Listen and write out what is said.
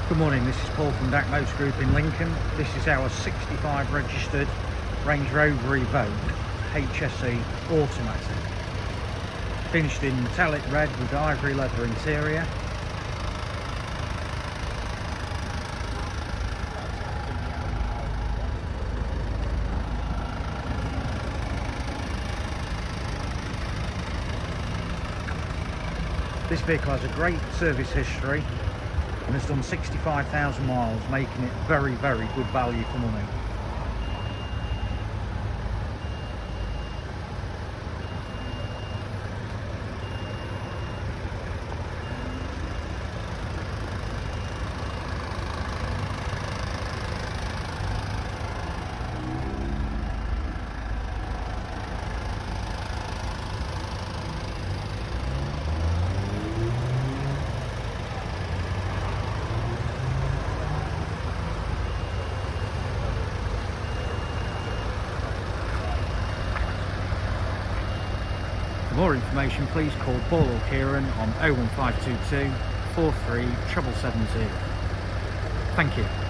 Good morning, this is Paul from DAC Motor Group in Lincoln. This is our 65 registered Range Rover Evoque HSE automatic. Finished in metallic red with ivory leather interior. This vehicle has a great service history and has done 65,000 miles, making it very good value for money. For more information, please call Paul or Kieran on 01522 43 770. Thank you.